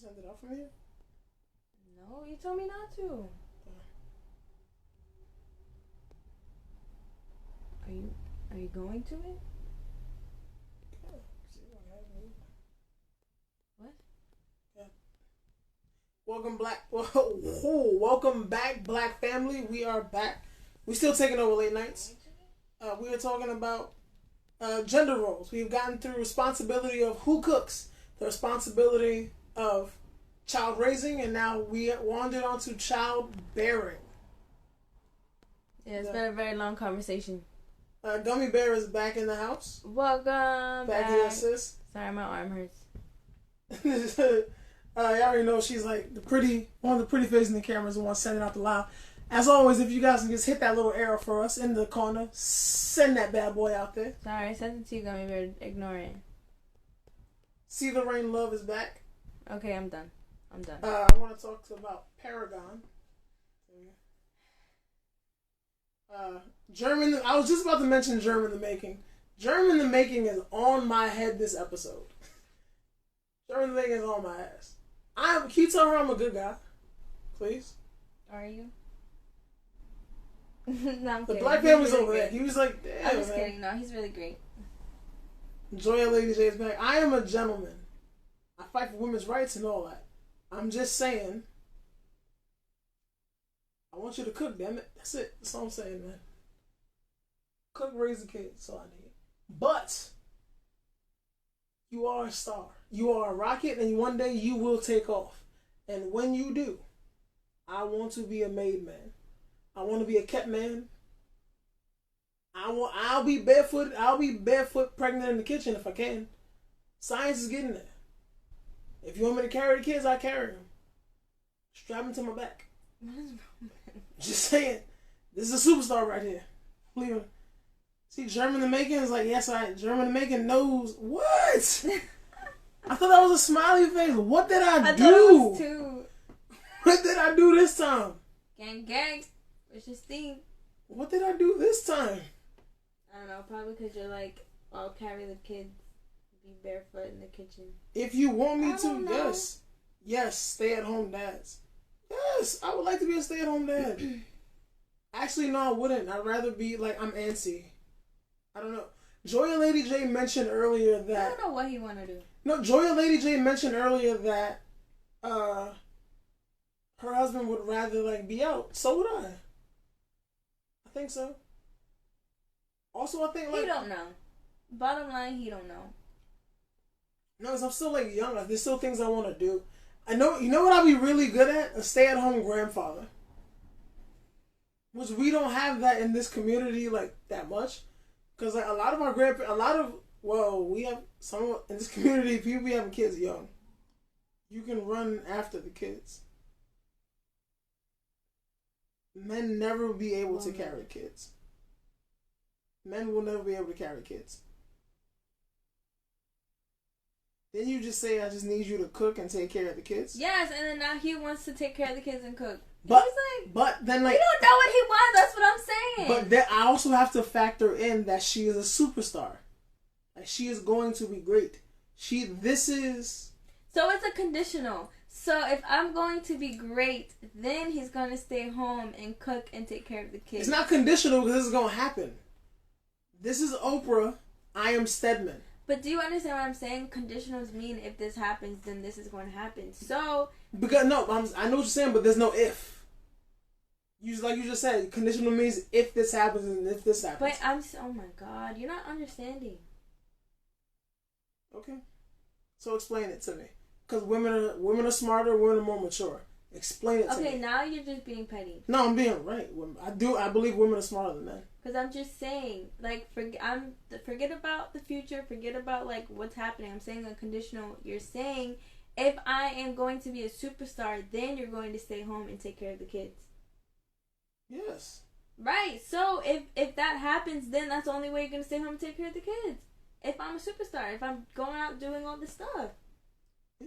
send it out from here? No, you told me not to. Are you going to it? What? Yeah. Welcome back, Black family. We are back. We still taking over late nights. We are talking about gender roles. We've gotten through responsibility of who cooks, the responsibility of child raising, and now we wandered onto child bearing. Yeah, it's been a very long conversation. Gummy Bear is back in the house. Welcome back. Here, sis. Sorry, my arm hurts. You already know she's like one of the pretty faces in the cameras, the one sending out the loud. As always, if you guys can just hit that little arrow for us in the corner, send that bad boy out there. Sorry, I sent it to you, Gummy Bear. Ignore it. See the Rain Love is back. Okay, I'm done. I want to talk about Paragon. German. I was just about to mention German the Making. German the Making is on my head this episode. German the Making is on my ass. Can you tell her I'm a good guy, please? Are you? No, I'm the kidding. Black family's really over there. He was like, damn, I'm just kidding. No, he's really great. Joya Lady J is back. I am a gentleman. I fight for women's rights and all that. I'm just saying. I want you to cook, damn it. That's it. That's all I'm saying, man. Cook, raise the kids. That's all I need. But you are a star. You are a rocket, and one day you will take off. And when you do, I want to be a made man. I want to be a kept man. I'll be barefoot. I'll be barefoot pregnant in the kitchen if I can. Science is getting there. If you want me to carry the kids, I carry them. Strap them to my back. Just saying. This is a superstar right here. Believe it. See, German the Making is like, yes, German the Making knows. What? I thought that was a smiley face. What did I do? Thought it was too. What did I do this time? Gang, gang. It's just thing. What did I do this time? I don't know. Probably because you're like, I'll carry the kids, be barefoot in the kitchen. If you want me to, yes. Yes, stay-at-home dads. Yes, I would like to be a stay-at-home dad. Actually, no, I wouldn't. I'd rather be like, I'm antsy. I don't know. Joya Lady J mentioned earlier that... I don't know what he want to do. No, Joya Lady J mentioned earlier that her husband would rather like be out. So would I. I think so. Also, I think like... He don't know. Bottom line, he don't know. No, because I'm still like young. There's still things I want to do. I know. You know what I'll be really good at? A stay-at-home grandfather. Which we don't have that in this community like that much. Because like a lot of our we have some in this community, people be having kids young. You can run after the kids. Men never will be able to carry kids. Men will never be able to carry kids. Then you just say, I just need you to cook and take care of the kids. Yes, and then now he wants to take care of the kids and cook. But then like... You don't know what he wants, that's what I'm saying. But then I also have to factor in that she is a superstar. Like, she is going to be great. So it's a conditional. So if I'm going to be great, then he's going to stay home and cook and take care of the kids. It's not conditional because this is going to happen. This is Oprah. I am Stedman. But do you understand what I'm saying? Conditionals mean if this happens, then this is going to happen. So... Because, no, I know what you're saying, but there's no if. Like you just said, conditional means if this happens and if this happens. But oh my God, you're not understanding. Okay. So explain it to me. Because women are smarter, women are more mature. Explain it to me. Okay, now you're just being petty. No, I'm being right. I believe women are smarter than men. Because I'm just saying, like, forget about the future, forget about, like, what's happening. I'm saying unconditional. You're saying, if I am going to be a superstar, then you're going to stay home and take care of the kids. Yes. Right. So, if that happens, then that's the only way you're going to stay home and take care of the kids. If I'm a superstar, if I'm going out doing all this stuff.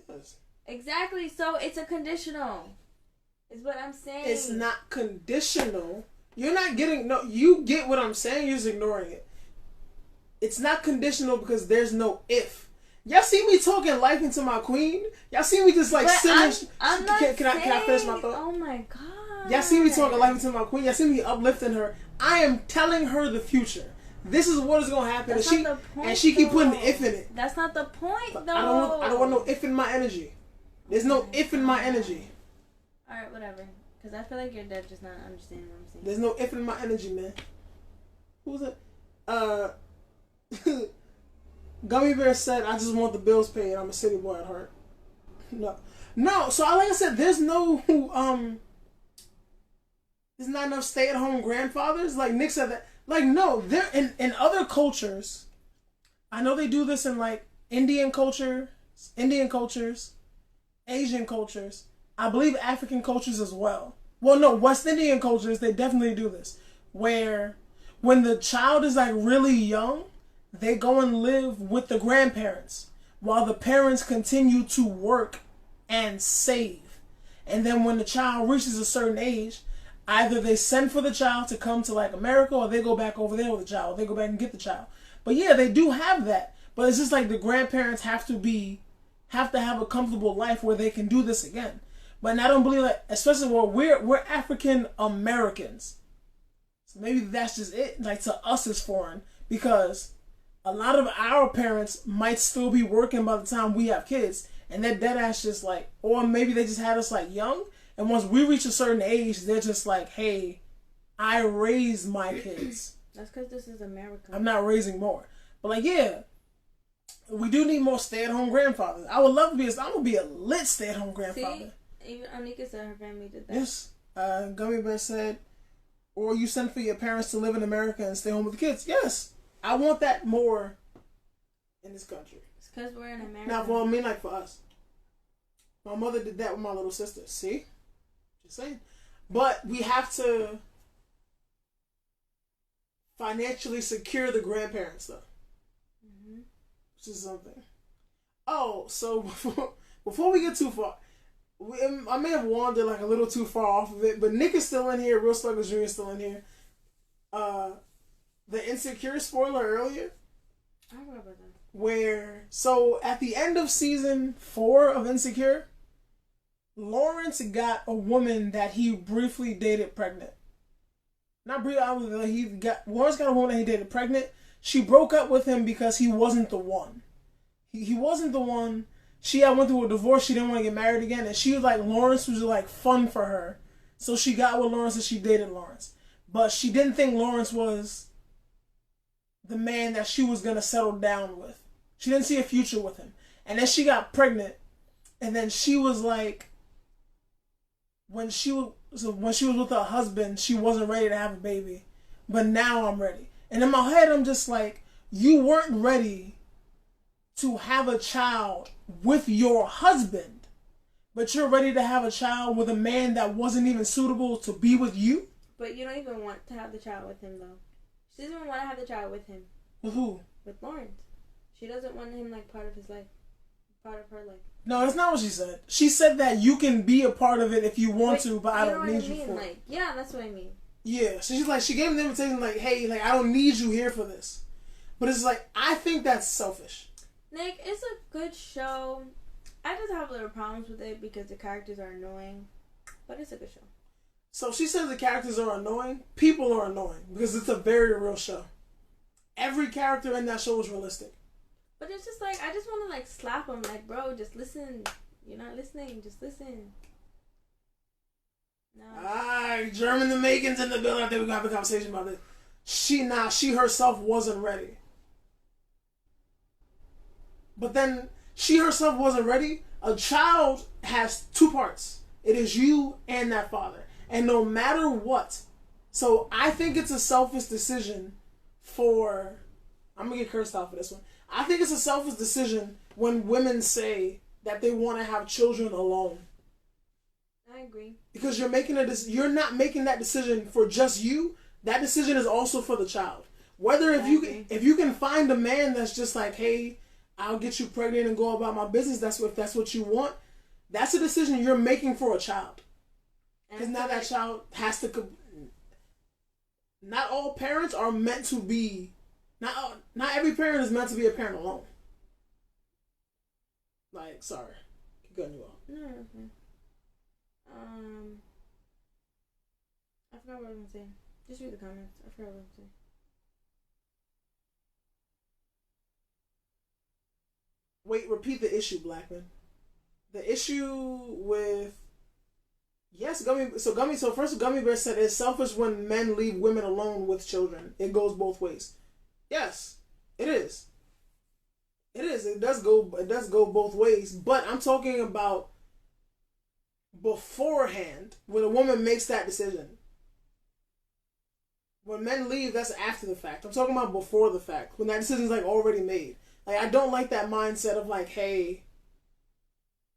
Yes. Exactly. So, it's a conditional. Is what I'm saying. It's not conditional. You're not getting... No, you get what I'm saying. You're just ignoring it. It's not conditional because there's no if. Y'all see me talking life into my queen? Y'all see me just like sitting. I'm not can I finish my thought? Oh my god. Y'all see me talking life into my queen? Y'all see me uplifting her? I am telling her the future. This is what is gonna happen. That's and not the point, and she keep putting the if in it. That's not the point, though. I don't want no if in my energy. There's no if in my energy. Alright, whatever. Because I feel like you're dead just not understanding what I'm saying. There's no if in my energy, man. Who was it? Gummy Bear said, I just want the bills paid. I'm a city boy at heart. No. So like I said, there's no there's not enough stay-at-home grandfathers. Like Nick said that. Like, no, they're in other cultures. I know they do this in like Indian cultures, Asian cultures. I believe African cultures as well. Well, no, West Indian cultures, they definitely do this. Where when the child is like really young, they go and live with the grandparents while the parents continue to work and save. And then when the child reaches a certain age, either they send for the child to come to like America, or they go back over there with the child. They go back and get the child. But yeah, they do have that. But it's just like the grandparents have to have a comfortable life where they can do this again. But I don't believe that, especially where we're African Americans. So maybe that's just it. Like to us it's foreign, because a lot of our parents might still be working by the time we have kids, and they're dead ass just like, or maybe they just had us like young. And once we reach a certain age, they're just like, hey, I raised my kids. That's because this is America. I'm not raising more. But like, yeah, we do need more stay-at-home grandfathers. I would love to be, I'm going to be a lit stay-at-home grandfather. See, even Anika said her family did that. Yes. Gummy Bear said, or you send for your parents to live in America and stay home with the kids. Yes. I want that more in this country. It's because we're in America. Now, for me, like for us. My mother did that with my little sister. See? Saying, but we have to financially secure the grandparents, though, which is something. Oh, so before we get too far, I may have wandered like a little too far off of it, but Nick is still in here. Real Sluggers Jr. is still in here. The Insecure spoiler earlier. I don't know about that. Where so at the end of season 4 of Insecure, Lawrence got a woman that he briefly dated pregnant. Not briefly, Lawrence got a woman that he dated pregnant. She broke up with him because he wasn't the one. He wasn't the one. She had went through a divorce. She didn't want to get married again. And she was like, Lawrence was like fun for her. So she got with Lawrence and she dated Lawrence. But she didn't think Lawrence was the man that she was going to settle down with. She didn't see a future with him. And then she got pregnant. And then she was like, when she was with her husband, she wasn't ready to have a baby. But now I'm ready. And in my head, I'm just like, you weren't ready to have a child with your husband, but you're ready to have a child with a man that wasn't even suitable to be with you? But you don't even want to have the child with him, though. She doesn't even want to have the child with him. With who? With Lawrence. She doesn't want him, like, part of his life. Part of her life. No, that's not what she said. She said that you can be a part of it if you want to, but I don't need you for it. Yeah, that's what I mean. Yeah, so she's like, she gave him the invitation like, hey, like, I don't need you here for this. But it's like, I think that's selfish. Nick, it's a good show. I just have little problems with it because the characters are annoying. But it's a good show. So she says the characters are annoying. People are annoying because it's a very real show. Every character in that show is realistic. But it's just like, I just want to like slap him. Like, bro, just listen. You're not listening. Just listen. No. Alright, German the Megan's in the building. I think we're going to have a conversation about it. She herself wasn't ready. But then, she herself wasn't ready. A child has two parts. It is you and that father. And no matter what. So, I think it's a selfish decision for... I'm going to get cursed out for this one. I think it's a selfish decision when women say that they want to have children alone. I agree. Because you're not making that decision for just you. That decision is also for the child. Whether if you can find a man that's just like, hey, I'll get you pregnant and go about my business. If that's what you want. That's a decision you're making for a child. Because now that child has to. Not all parents are meant to be. Not every parent is meant to be a parent alone. Like, sorry. Keep cutting you off. No, okay. I forgot what I was gonna say. Just read the comments. I forgot what I was gonna say. Wait, repeat the issue, Blackman. The issue with So first, Gummy Bear said it's selfish when men leave women alone with children. It goes both ways. Yes, it is. It is. It does go. It does go both ways. But I'm talking about beforehand when a woman makes that decision. When men leave, that's after the fact. I'm talking about before the fact, when that decision's like already made. Like, I don't like that mindset of like, hey,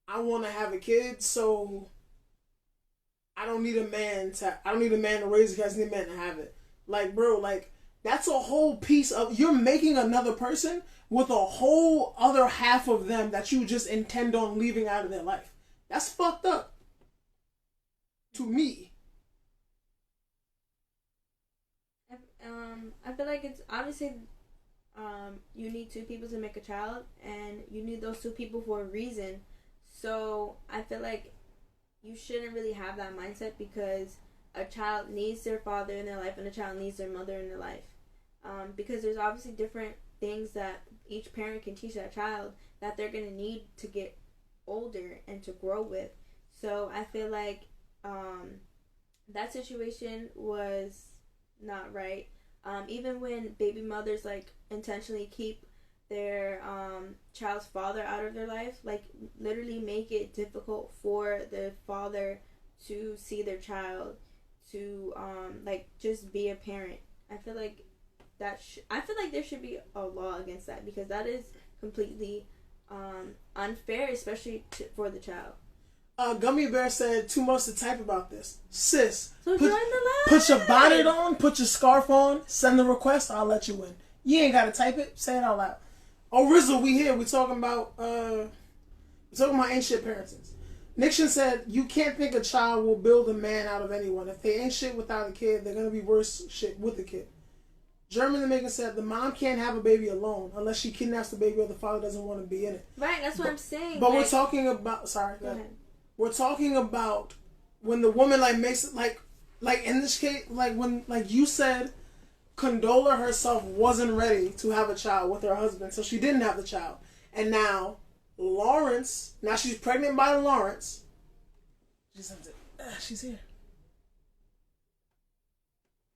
I want to have a kid, so I don't need a man to raise it. I just need a man to have it. Like, bro, like, that's a whole piece of, you're making another person with a whole other half of them that you just intend on leaving out of their life. That's fucked up. To me. I feel like it's obviously you need two people to make a child, and you need those two people for a reason. So I feel like you shouldn't really have that mindset, because a child needs their father in their life and a child needs their mother in their life. Because there's obviously different things that each parent can teach that child that they're going to need to get older and to grow with. So I feel like that situation was not right. Even when baby mothers like intentionally keep their child's father out of their life, like literally make it difficult for the father to see their child, to like just be a parent. I feel like there should be a law against that, because that is completely unfair, especially for the child. Gummy Bear said, too much to type about this. Sis, So put your bonnet on, put your scarf on, send the request, I'll let you in. You ain't gotta type it, say it out loud. Oh, Rizzle, we here. We talking about ain't shit parenting. Nixon said, you can't think a child will build a man out of anyone. If they ain't shit without a kid, they're gonna be worse shit with a kid. German the Maker said, the mom can't have a baby alone unless she kidnaps the baby or the father doesn't want to be in it. Right, that's what I'm saying. But we're talking about, sorry, go ahead. We're talking about when the woman like makes it like in this case, like when, like you said, Condola herself wasn't ready to have a child with her husband, so she didn't have the child. And now Lawrence, now she's pregnant by Lawrence. She's here.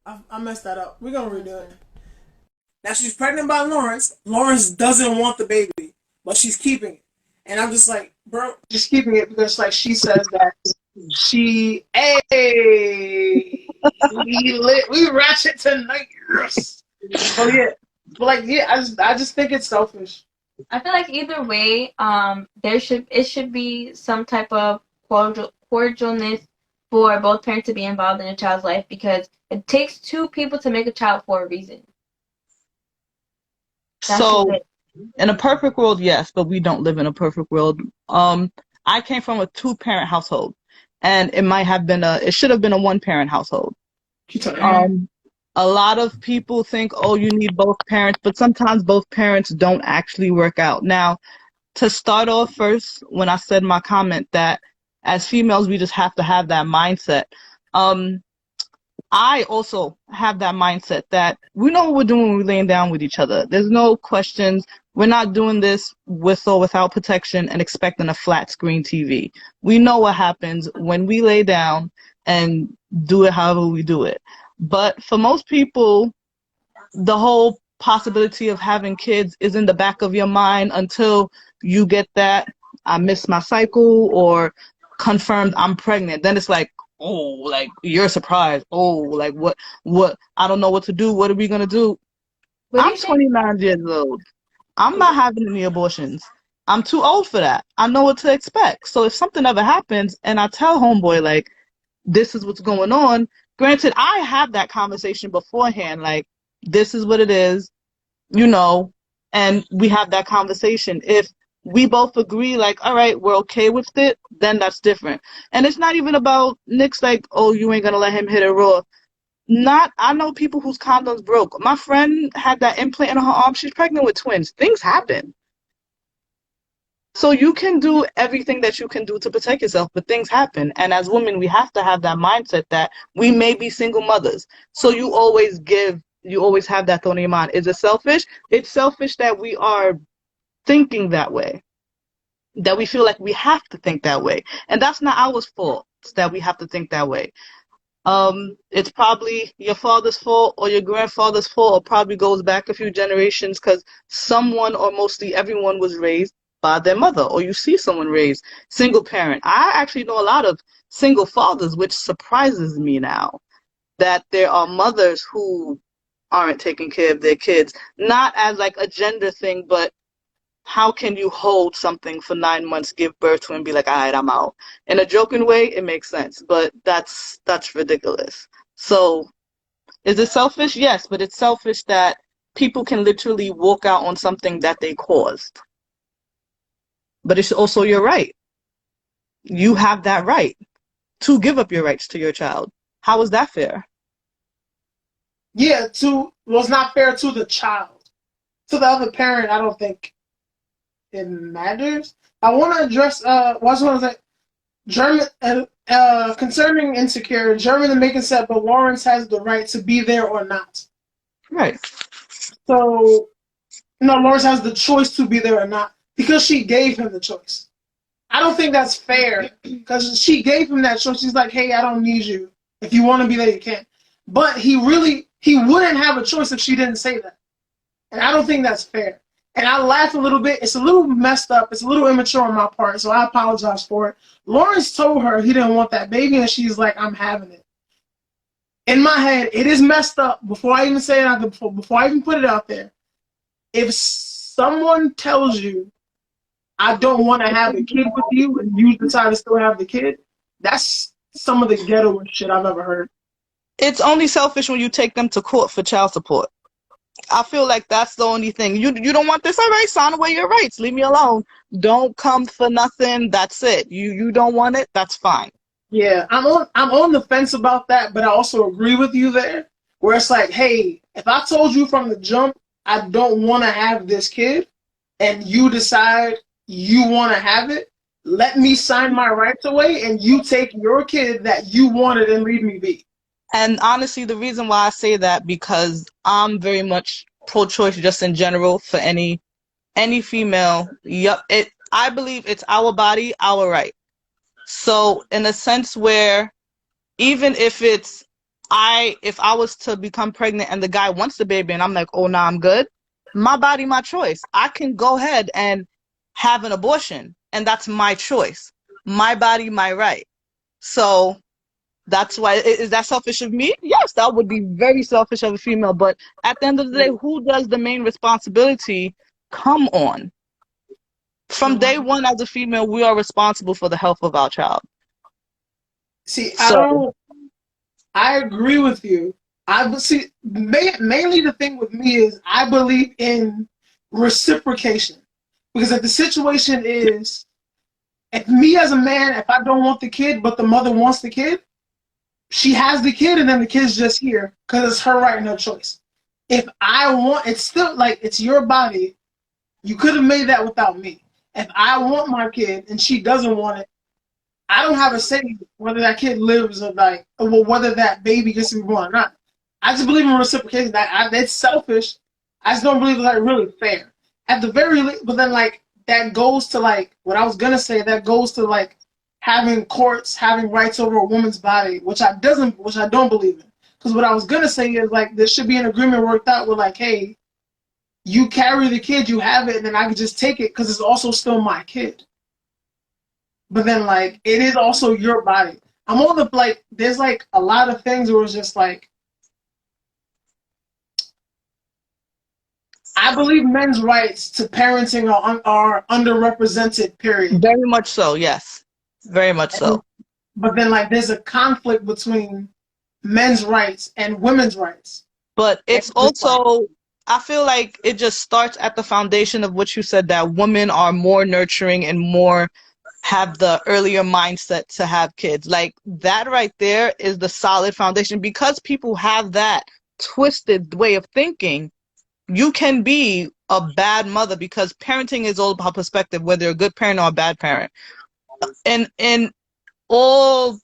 I messed that up. We're gonna redo it. Now she's pregnant by Lawrence. Lawrence doesn't want the baby, but she's keeping it. And I'm just like, bro, just keeping it because like she says that we ratchet tonight. Yes. So yeah. But like I just think it's selfish. I feel like either way, it should be some type of cordialness for both parents to be involved in a child's life, because it takes two people to make a child for a reason. So, in a perfect world, yes, but we don't live in a perfect world. I came from a 2-parent household, and it should have been a 1-parent household. A lot of people think, oh, you need both parents, but sometimes both parents don't actually work out. Now, to start off first, when I said my comment that as females, we just have to have that mindset. I also have that mindset that we know what we're doing when we're laying down with each other. There's no questions. We're not doing this with or without protection and expecting a flat screen TV. We know what happens when we lay down and do it however we do it. But for most people, the whole possibility of having kids is in the back of your mind until you get that I missed my cycle or confirmed I'm pregnant. Then it's like, oh, like you're surprised. Oh, like what I don't know what to do. What are we gonna do? I'm 29 years old. I'm not having any abortions. I'm too old for that. I know what to expect. So if something ever happens and I tell homeboy like this is what's going on, granted I have that conversation beforehand, like this is what it is, and we have that conversation. If we both agree, like, all right, we're okay with it, then that's different. And it's not even about Nick's like, oh, you ain't gonna let him hit it raw. I know people whose condoms broke. My friend had that implant in her arm. She's pregnant with twins. Things happen. So you can do everything that you can do to protect yourself, but things happen. And as women, we have to have that mindset that we may be single mothers. So you always have that thought in your mind. Is it selfish? It's selfish that we are thinking that way, that we feel like we have to think that way. And that's not our fault that we have to think that way. It's probably your father's fault or your grandfather's fault, or probably goes back a few generations because someone or mostly everyone was raised by their mother, or you see someone raised single parent. I actually know a lot of single fathers, which surprises me now, that there are mothers who aren't taking care of their kids, not as like a gender thing, but how can you hold something for 9 months, give birth to, and be like, all right, I'm out? In a joking way, it makes sense, but that's ridiculous. So, is it selfish? Yes, but it's selfish that people can literally walk out on something that they caused. But it's also your right. You have that right to give up your rights to your child. How is that fair? Yeah, it's not fair to the child. To the other parent, I don't think it matters. I want to address what's one of the German concerning Insecure. German and Macon said, but Lawrence has the right to be there or not. Right. So no, Lawrence has the choice to be there or not because she gave him the choice. I don't think that's fair because she gave him that choice. She's like, hey, I don't need you. If you want to be there, you can. But he wouldn't have a choice if she didn't say that. And I don't think that's fair. And I laughed a little bit. It's a little messed up. It's a little immature on my part, so I apologize for it. Lawrence told her he didn't want that baby, and she's like, I'm having it. In my head, it is messed up. Before I even say it out there, before I even put it out there, if someone tells you, I don't want to have a kid with you, and you decide to still have the kid, that's some of the ghettoest shit I've ever heard. It's only selfish when you take them to court for child support. I feel like that's the only thing. You don't want this? All right, sign away your rights. Leave me alone. Don't come for nothing. That's it. You don't want it? That's fine. Yeah, I'm on the fence about that, but I also agree with you there, where it's like, hey, if I told you from the jump I don't want to have this kid, and you decide you want to have it, let me sign my rights away, and you take your kid that you wanted and leave me be. And honestly, the reason why I say that, because I'm very much pro-choice just in general for any female. Yep, I believe it's our body, our right. So in a sense where even if if I was to become pregnant and the guy wants the baby and I'm like, oh, no, I'm good. My body, my choice. I can go ahead and have an abortion, and that's my choice. My body, my right. So that's why, is that selfish of me? Yes, that would be very selfish of a female. But at the end of the day, who does the main responsibility come on? From day one, as a female, we are responsible for the health of our child. See, I agree with you. Mainly the thing with me is I believe in reciprocation. Because if the situation is, if me as a man, if I don't want the kid, but the mother wants the kid, she has the kid and then the kid's just here because it's her right and her choice. If I want, it's still like, it's your body. You could have made that without me. If I want my kid and she doesn't want it, I don't have a say whether that kid lives or whether that baby gets to be born or not. I just believe in reciprocation. That's selfish. I just don't believe it's like really fair. At the very least, but then like that goes to like what I was gonna say. That goes to like having courts having rights over a woman's body, which I don't believe in. Because what I was gonna say is like there should be an agreement worked out with like, hey, you carry the kid, you have it, and then I can just take it because it's also still my kid. But then like it is also your body. I'm on the like there's like a lot of things where it's just like I believe men's rights to parenting are underrepresented, period. Very much so, yes. Very much so. But then like there's a conflict between men's rights and women's rights. But it's also, I feel like it just starts at the foundation of what you said, that women are more nurturing and more have the earlier mindset to have kids. Like that right there is the solid foundation. Because people have that twisted way of thinking, you can be a bad mother, because parenting is all about perspective, whether you're a good parent or a bad parent. And in all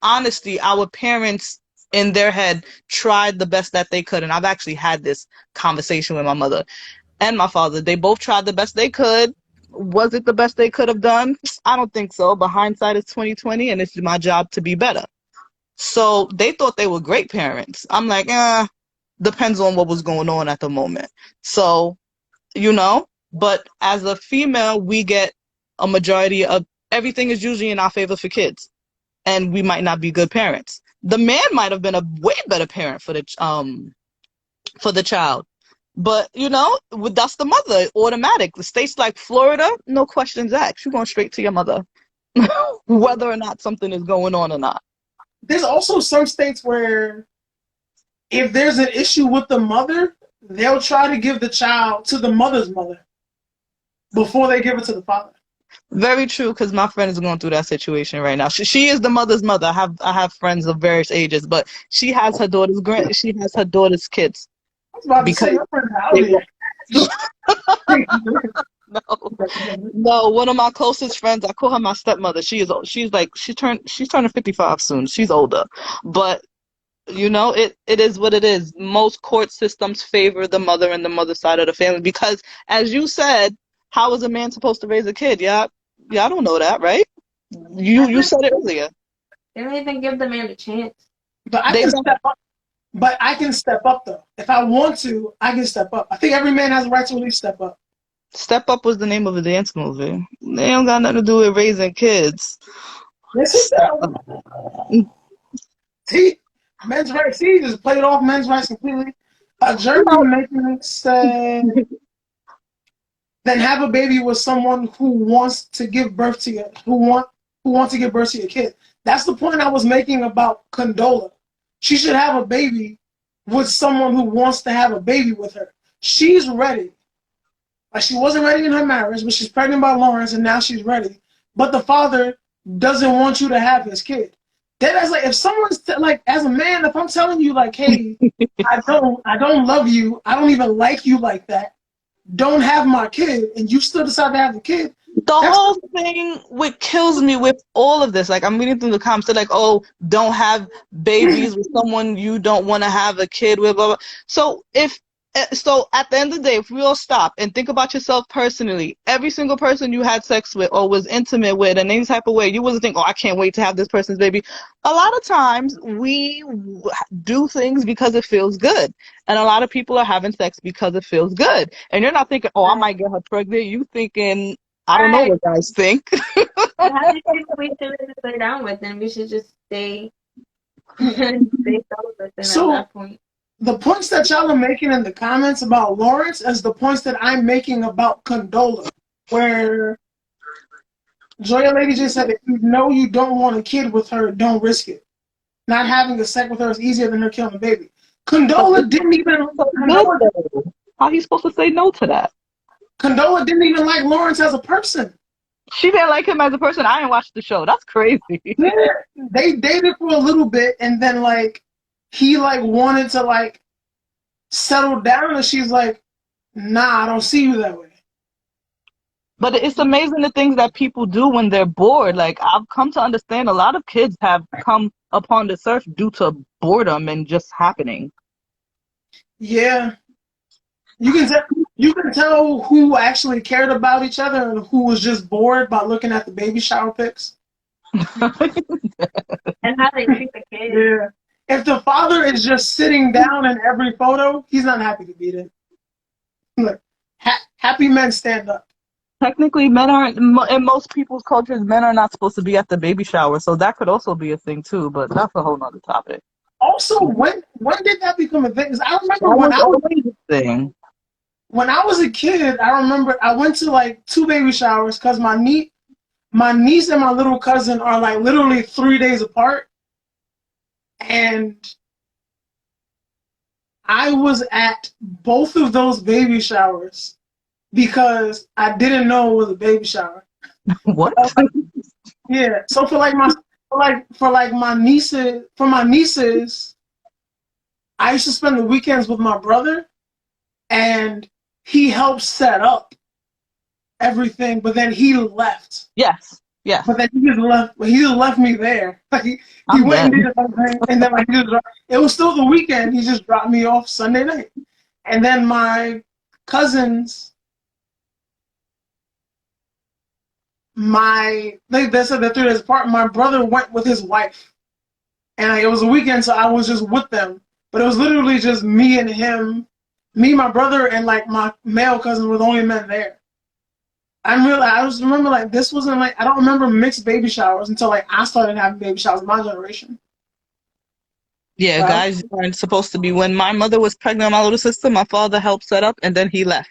honesty, our parents in their head tried the best that they could. And I've actually had this conversation with my mother and my father. They both tried the best they could. Was it the best they could have done? I don't think so. But hindsight is 2020, and it's my job to be better. So they thought they were great parents. I'm like, depends on what was going on at the moment. So, but as a female, we get a majority of everything is usually in our favor for kids, and we might not be good parents. The man might have been a way better parent for the child, but that's the mother automatic. The states like Florida, no questions asked. You're going straight to your mother, whether or not something is going on or not. There's also some states where if there's an issue with the mother, they'll try to give the child to the mother's mother before they give it to the father. Very true, because my friend is going through that situation right now. She is the mother's mother. I have friends of various ages, but she has her daughter's kids. I was about to say, your friend's out here. No, one of my closest friends, I call her my stepmother. She's turning 55 soon. She's older, but it is what it is. Most court systems favor the mother and the mother side of the family because, as you said, how is a man supposed to raise a kid? Yeah, I don't know that, right? You said it earlier. They don't even give the man a chance. But I can step up. But I can step up though. If I want to, I can step up. I think every man has a right to at least step up. Step Up was the name of a dance movie. They don't got nothing to do with raising kids. See, men's rights. See, just played off men's rights completely. A German making say, then have a baby with someone who wants to give birth to you, who want to give birth to your kid. That's the point I was making about Condola. She should have a baby with someone who wants to have a baby with her. She's ready. Like, she wasn't ready in her marriage, but she's pregnant by Lawrence, and now she's ready. But the father doesn't want you to have his kid. That is like, if someone's like, as a man, if I'm telling you like, hey, I don't love you, I don't even like you like that, don't have my kid, and you still decide to have the kid. The whole thing what kills me with all of this, like I'm reading through the comments, they're like, oh, don't have babies with someone you don't want to have a kid with, blah, blah. So at the end of the day, if we all stop and think about yourself personally, every single person you had sex with or was intimate with in any type of way, you wasn't think, oh, I can't wait to have this person's baby. A lot of times we do things because it feels good. And a lot of people are having sex because it feels good. And you're not thinking, oh, I might get her pregnant. You thinking, I don't know what guys think. How do you think we should sit down with them? We should just stay celibate at that point. The points that y'all are making in the comments about Lawrence is the points that I'm making about Condola, where Joya Lady just said, if you know you don't want a kid with her, don't risk it. Not having a sex with her is easier than her killing a baby. Condola didn't even... How are you supposed to say no to that? Condola didn't even like Lawrence as a person. She didn't like him as a person? I didn't watch the show. That's crazy. Yeah, they dated for a little bit, and then, like, he, like, wanted to, like, settle down, and she's like, nah, I don't see you that way. But it's amazing the things that people do when they're bored. Like, I've come to understand a lot of kids have come upon this earth due to boredom and just happening. Yeah. You can tell who actually cared about each other and who was just bored by looking at the baby shower pics. And how they treat the kids. Yeah. If the father is just sitting down in every photo, he's not happy to be there. Look, happy men stand up. Technically, men aren't, in most people's cultures, men are not supposed to be at the baby shower, so that could also be a thing too, but that's a whole nother topic. Also, when did that become a thing? 'Cause I remember when I was a kid, I remember I went to like 2 baby showers because my niece and my little cousin are like literally 3 days apart. And I was at both of those baby showers because I didn't know it was a baby shower. What? Yeah. So for my nieces, I used to spend the weekends with my brother, and he helped set up everything, but then he left. Yes. Yes. But then he just left. He just left me there. Like he I'm went and dead. did something, and then like he just. It was still the weekend. He just dropped me off Sunday night, and then my cousins, they said that through this part. My brother went with his wife, and like, it was a weekend, so I was just with them. But it was literally just me and him, me, my brother, and like my male cousins were the only men there. I just remember like this wasn't like I don't remember mixed baby showers until like I started having baby showers in my generation. Yeah, Right? guys aren't supposed to be. When my mother was pregnant with my little sister, my father helped set up, and then he left.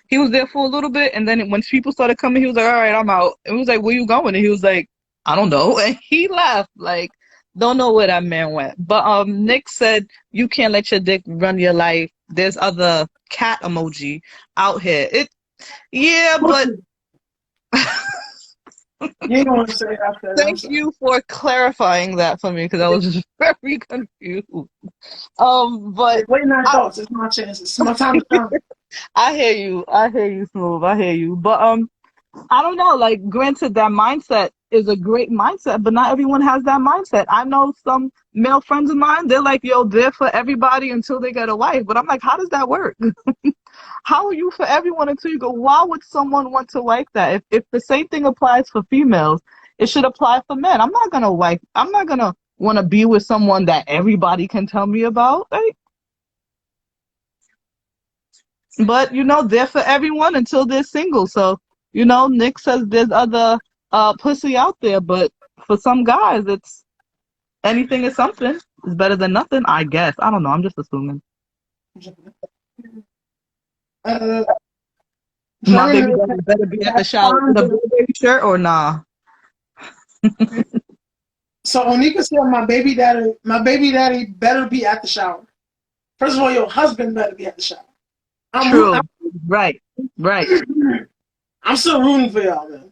He was there for a little bit, and then when people started coming, he was like, "All right, I'm out." And we was like, "Where you going?" And he was like, "I don't know." And he left. Like, don't know where that man went. But Nick said you can't let your dick run your life. There's other cat emoji out here. Yeah, but You ain't gonna say after that. I'm thank sorry. you for clarifying that for me because I was just very confused. But Wait, not I, thoughts. It's my chance. It's my time to shine. I hear you. I hear you, Smooth. I hear you. But I don't know. Like, granted, that mindset is a great mindset, but not everyone has that mindset. I know some male friends of mine. They're like, "Yo, they're for everybody until they get a wife." But I'm like, how does that work? How are you for everyone until you go? Why would someone want to like that? If the same thing applies for females, it should apply for men. I'm not gonna wife. I'm not gonna want to be with someone that everybody can tell me about. Like, but they're for everyone until they're single. So, Nick says there's other pussy out there, but for some guys it's anything is something. It's better than nothing, I guess. I don't know, I'm just assuming. Uh, My baby German daddy better be at the has shower with a fond. baby shirt or nah. So Onika said my baby daddy better be at the shower. First of all, your husband better be at the shower. I'm, True. Right. I'm still rooting for y'all, man.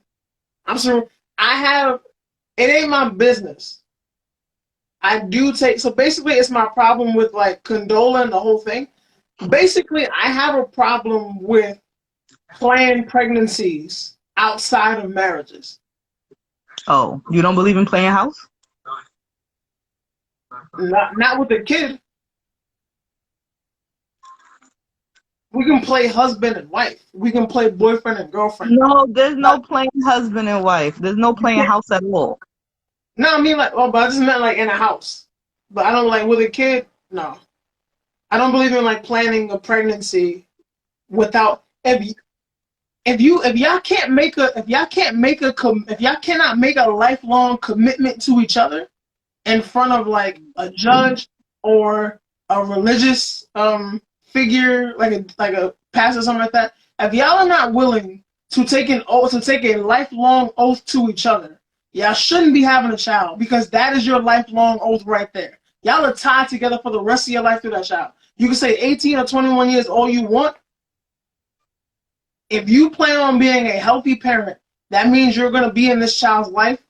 I'm still. I have. It ain't my business. I do take. So basically, it's my problem with like condola and the whole thing. Basically, I have a problem with planned pregnancies outside of marriages. Oh, you don't believe in playing house? Not with a kid. We can play husband and wife. We can play boyfriend and girlfriend. No, there's no But playing husband and wife. There's no you playing can't. house at all. No, I mean like. Oh, but I just meant like in a house. But I don't like with a kid. No, I don't believe in like planning a pregnancy without if y'all can't make a if y'all cannot make a lifelong commitment to each other in front of like a judge or a religious figure like a pastor or something like that. If y'all are not willing to take an oath to take a lifelong oath to each other, y'all shouldn't be having a child because that is your lifelong oath right there. Y'all are tied together for the rest of your life through that child. You can say 18 or 21 years all you want. If you plan on being a healthy parent, that means you're going to be in this child's life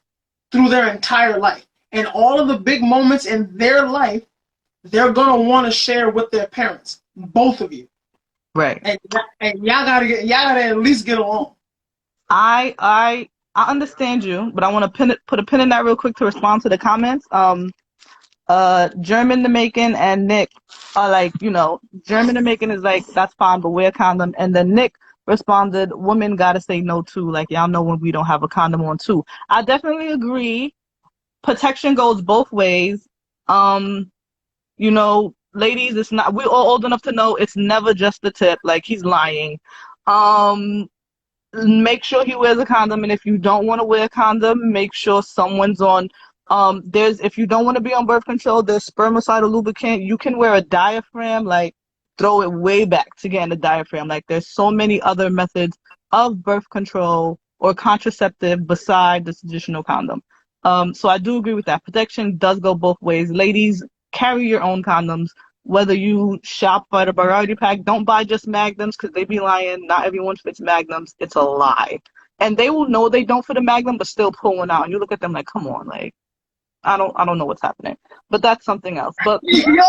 through their entire life. And all of the big moments in their life, they're going to want to share with their parents, both of you. Right. And y'all gotta at least get along. I understand you, but I want to put a pin in that real quick to respond to the comments. German Jamaican and Nick are like, German Jamaican is like, that's fine, but wear a condom. And then Nick responded, women gotta say no too. Like, y'all know when we don't have a condom on too. I definitely agree. Protection goes both ways. Ladies, it's not, we're all old enough to know it's never just the tip. Like, he's lying. Make sure he wears a condom, and if you don't want to wear a condom, make sure someone's on. If you don't want to be on birth control, there's spermicidal lubricant. You can wear a diaphragm, like throw it way back to get in the diaphragm. Like, there's so many other methods of birth control or contraceptive beside the traditional condom. So I do agree with that. Protection does go both ways. Ladies, carry your own condoms. Whether you shop at a variety pack, don't buy just Magnums because they be lying. Not everyone fits Magnums. It's a lie. And they will know they don't fit a Magnum, but still pull one out. And you look at them like, come on, like, I don't know what's happening. But that's something else. But Yo!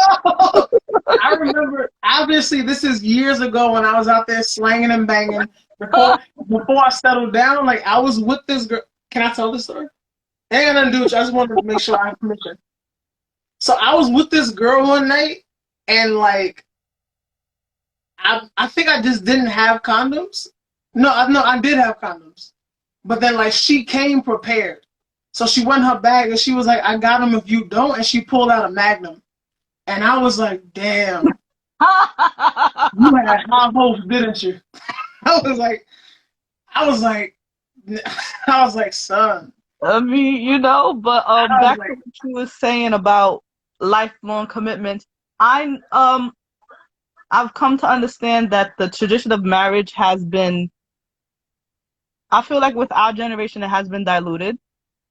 I remember, obviously, this is years ago when I was out there slanging and banging. Before I settled down, like, I was with this girl. Can I tell this story? It ain't got nothing to do with you. I just wanted to make sure I have permission. So I was with this girl one night, and, like, I think I just didn't have condoms. No, I did have condoms. But then, like, she came prepared. So she went in her bag, and she was like, I got them if you don't. And she pulled out a Magnum. And I was like, damn. You had high hopes, didn't you? I was like, I was like, son. I mean, you know, but back like, to what you were saying about lifelong commitments. I've come to understand that the tradition of marriage has been, I feel like with our generation, it has been diluted.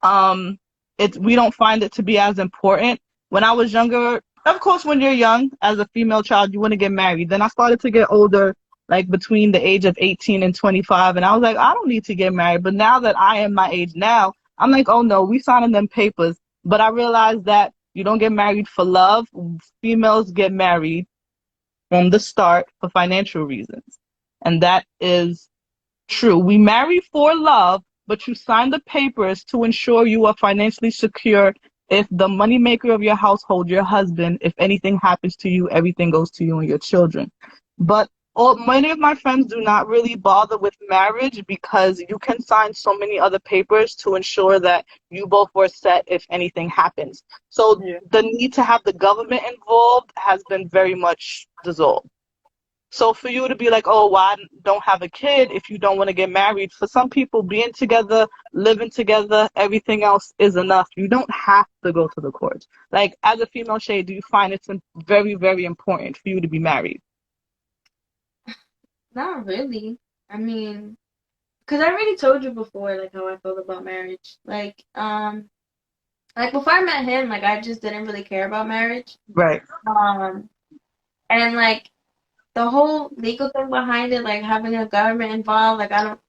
We don't find it to be as important. When I was younger, of course, when you're young, as a female child, you want to get married. Then I started to get older, like between the age of 18 and 25, and I was like, I don't need to get married. But now that I am my age now, I'm like, oh no, we signing them papers. But I realized that you don't get married for love. Females get married from the start for financial reasons. And that is true. We marry for love, but you sign the papers to ensure you are financially secure. If the moneymaker of your household, your husband, if anything happens to you, everything goes to you and your children. But many of my friends do not really bother with marriage because you can sign so many other papers to ensure that you both were set if anything happens. So the need to have the government involved has been very much dissolved. So for you to be like, oh, well, I don't have a kid if you don't want to get married, for some people, being together, living together, everything else is enough. You don't have to go to the courts. Like, as a female shade, do you find it's very, very important for you to be married? Not really. I mean, because I already told you before, like, how I felt about marriage. Like before I met him, like, I just didn't really care about marriage. Right. And, like, the whole legal thing behind it, like, having the government involved, like, I don't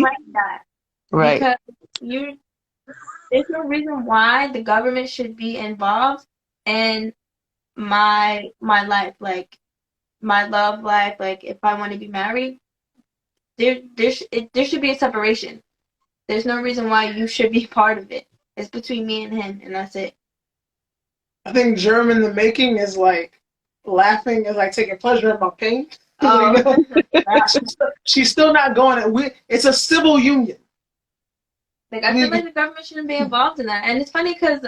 like that. Right. Because there's no reason why the government should be involved in my life, like, my love life. Like, if I want to be married, there should be a separation. There's no reason why you should be part of it. It's between me and him, and that's it. I think Germ in the making is like laughing, is like taking pleasure in my pain. She's still not going. It's a civil union. Like, I feel like the government shouldn't be involved in that. And it's funny because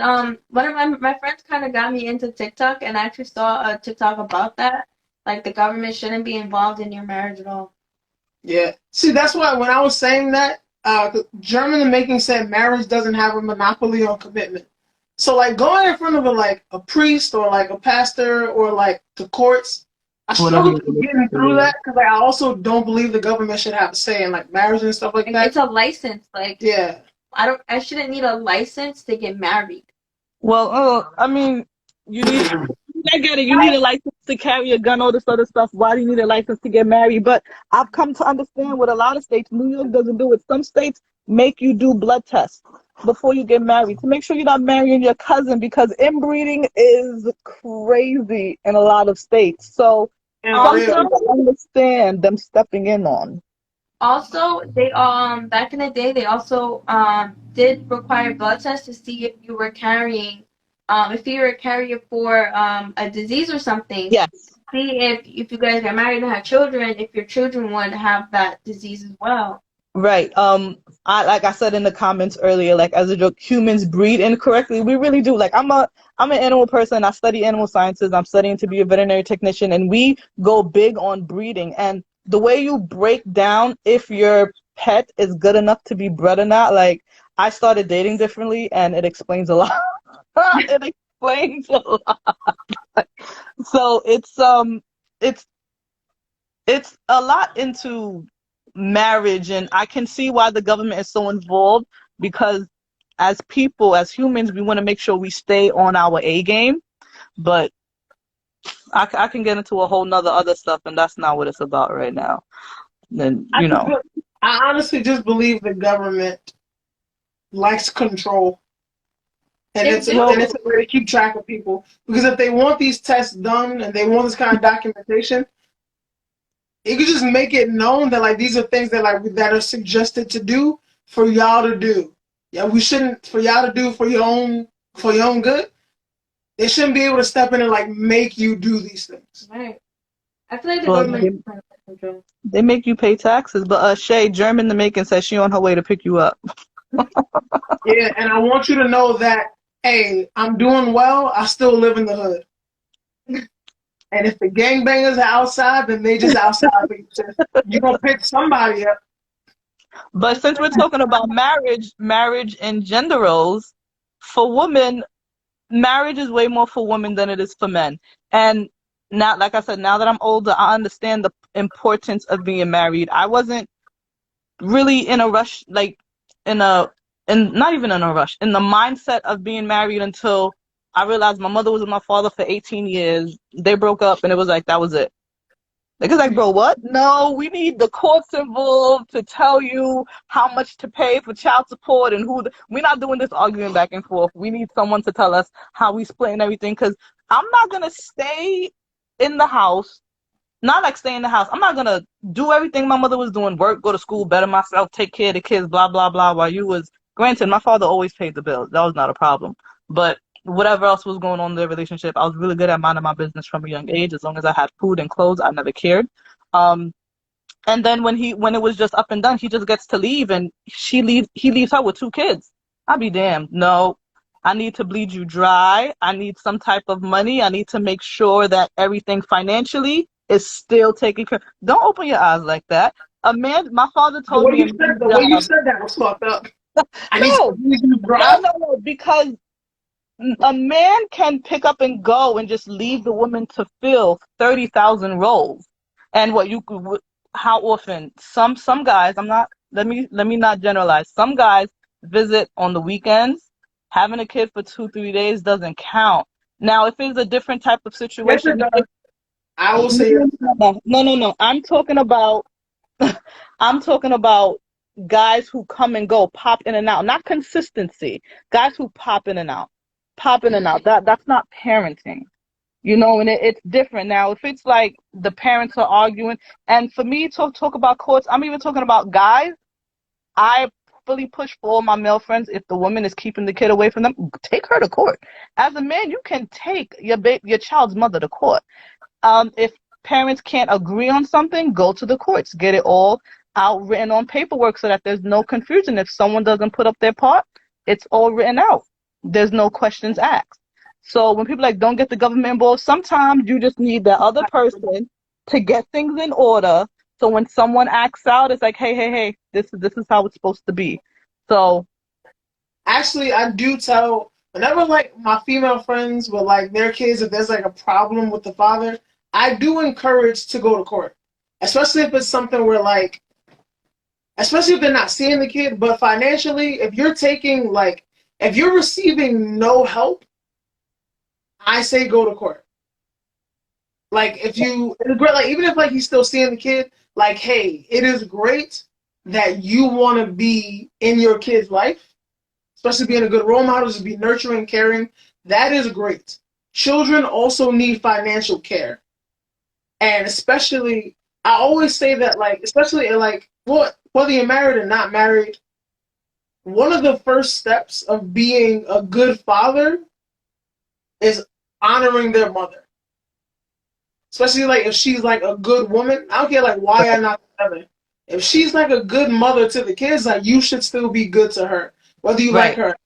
one of my friends kind of got me into TikTok, and I actually saw a TikTok about that. Like, the government shouldn't be involved in your marriage at all. Yeah. See, that's why when I was saying that, Germ in the making said marriage doesn't have a monopoly on commitment. So, like, going in front of a priest or like a pastor or like the courts, I struggle with getting through that because I also don't believe the government should have a say in like marriage and stuff like that. It's a license, like, yeah. I shouldn't need a license to get married. Well, I mean, I get it. You need a license to carry a gun, all this other stuff. Why do you need a license to get married? But I've come to understand with a lot of states, New York doesn't do it. Some states make you do blood tests before you get married to make sure you're not marrying your cousin, because inbreeding is crazy in a lot of states. So I don't understand them stepping in on. Also, they back in the day, they also did require blood tests to see if you were carrying, if you were a carrier for a disease or something. Yes. See if you guys got married and had children, if your children would have that disease as well. Right. Like I said in the comments earlier, like, as a joke, humans breed incorrectly. We really do. Like, I'm an animal person. I study animal sciences. I'm studying to be a veterinary technician, and we go big on breeding. And the way you break down if your pet is good enough to be bred or not, like, I started dating differently, and it explains a lot. It explains a lot. So it's a lot into marriage, and I can see why the government is so involved, because as people, as humans, we want to make sure we stay on our A game. But I can get into a whole nother other stuff, and that's not what it's about right now. Then I honestly just believe the government likes control, And it's a way to keep track of people. Because if they want these tests done and they want this kind of documentation, you could just make it known that like these are things that that are suggested to do for y'all to do. Yeah, we shouldn't for y'all to do for your own good. They shouldn't be able to step in and like make you do these things. Right. I feel like the government is control. They make you pay taxes, but Shay, German the Macon says she on her way to pick you up. Yeah, and I want you to know that, hey, I'm doing well. I still live in the hood. And if the gangbangers are outside, then they just outside. You're going to pick somebody up. But since we're talking about marriage and gender roles, for women, marriage is way more for women than it is for men. And now, like I said, now that I'm older, I understand the importance of being married. I wasn't really in a rush, like not even in a rush, in the mindset of being married until I realized my mother was with my father for 18 years. They broke up, and it was like, that was it. Like, it's like, bro, what? No, we need the courts involved to tell you how much to pay for child support and we're not doing this arguing back and forth. We need someone to tell us how we split and everything, because I'm not going to stay in the house. Not like stay in the house. I'm not going to do everything my mother was doing, work, go to school, better myself, take care of the kids, blah, blah, blah, while you was, granted, my father always paid the bills. That was not a problem. But whatever else was going on in the relationship, I was really good at minding my business from a young age. As long as I had food and clothes, I never cared. And then when it was just up and done, he just gets to leave, and he leaves her with 2 kids. I'll be damned. No, I need to bleed you dry. I need some type of money. I need to make sure that everything financially is still taken care of. Don't open your eyes like that. My father told me. The way you said that was fucked up. No, because a man can pick up and go and just leave the woman to fill 30,000 roles. And how often? Some guys, let me not generalize. Some guys visit on the weekends. Having a kid for 2-3 days doesn't count. Now, if it's a different type of situation, yes, I will say no. I'm talking about guys who come and go, pop in and out, not consistency. Guys who pop in and out. That's not parenting, and it's different. Now, if it's like the parents are arguing, and for me to talk about courts, I'm even talking about guys. I fully push for all my male friends. If the woman is keeping the kid away from them, take her to court. As a man, you can take your child's mother to court. If parents can't agree on something, go to the courts. Get it all out written on paperwork so that there's no confusion. If someone doesn't put up their part, it's all written out. There's no questions asked. So when people don't get the government involved, sometimes you just need that other person to get things in order. So when someone acts out, it's like, hey, this is how it's supposed to be. So actually, I do tell whenever my female friends with their kids, if there's a problem with the father, I do encourage to go to court, especially if it's something where especially if they're not seeing the kid, but financially, if you're taking if you're receiving no help, I say go to court. Even if he's still seeing the kid, hey, it is great that you want to be in your kid's life, especially being a good role model, just be nurturing, caring. That is great. Children also need financial care. And especially, I always say that, especially whether you're married or not married, one of the first steps of being a good father is honoring their mother. Especially if she's a good woman. I don't care why I'm not together. If she's a good mother to the kids, you should still be good to her, whether you like her.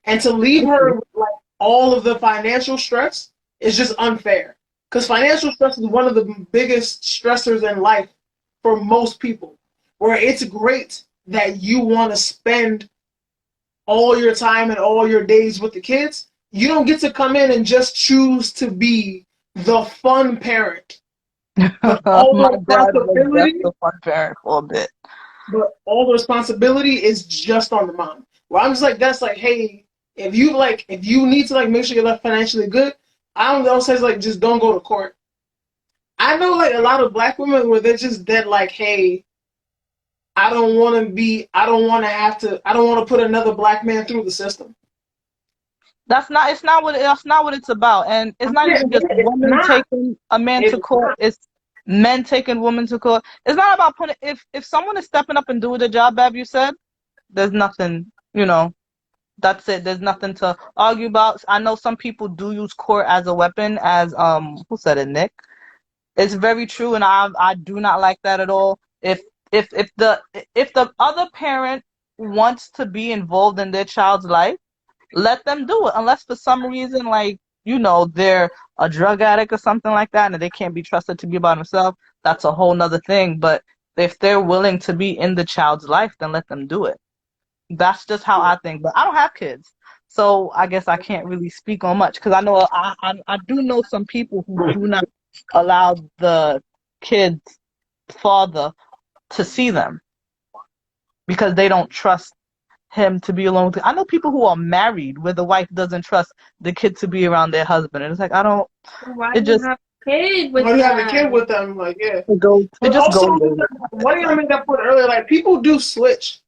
And to leave her with all of the financial stress is just unfair. Because financial stress is one of the biggest stressors in life for most people. Where it's great that you want to spend all your time and all your days with the kids. You don't get to come in and just choose to be the fun parent. But all the responsibility, the fun parent for a bit. But all the responsibility is just on the mom. Where I'm just hey, if you need to make sure you're left financially good, I don't know, says just don't go to court. I know a lot of black women where they're just dead hey, I don't want to put another black man through the system. That's not what it's about. And it's not Yeah, even just it's women not. taking a man It's to court. not. It's men taking women to court. It's not about putting if someone is stepping up and doing the job, Bab, you said, there's nothing, that's it. There's nothing to argue about. I know some people do use court as a weapon, as who said it, Nick? It's very true, and I do not like that at all. If the other parent wants to be involved in their child's life, let them do it. Unless for some reason, like, they're a drug addict or something like that, and they can't be trusted to be by themselves, that's a whole nother thing. But if they're willing to be in the child's life, then let them do it. That's just how I think. But I don't have kids, so I guess I can't really speak on much because I know I do know some people who do not allow the kid's father to see them because they don't trust him to be alone with. I know people who are married where the wife doesn't trust the kid to be around their husband, and it's like I don't. Why It do you just have a kid with When you have a kid them? with them, like, yeah. it goes. It But just also, goes. what I made that point earlier, like, people do switch.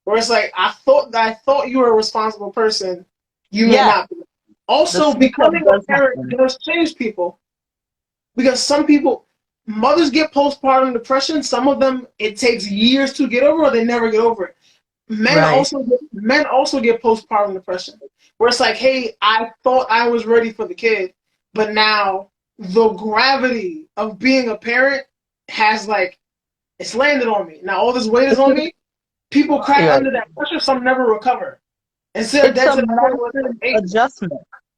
Where it's like, I thought you were a responsible person. You may Yeah, not be. the Also, switch up becoming a does parent happen. does change people. Because some people, mothers get postpartum depression. Some of them, it takes years to get over, or they never get over it. Right. Men also get postpartum depression, where it's like, hey, I thought I was ready for the kid, but now the gravity of being a parent has like it's landed on me. Now all this weight is on me. People crack Right. under that pressure. Some never recover. Instead of It's dead a to the point where it's like, massive hey, adjustment.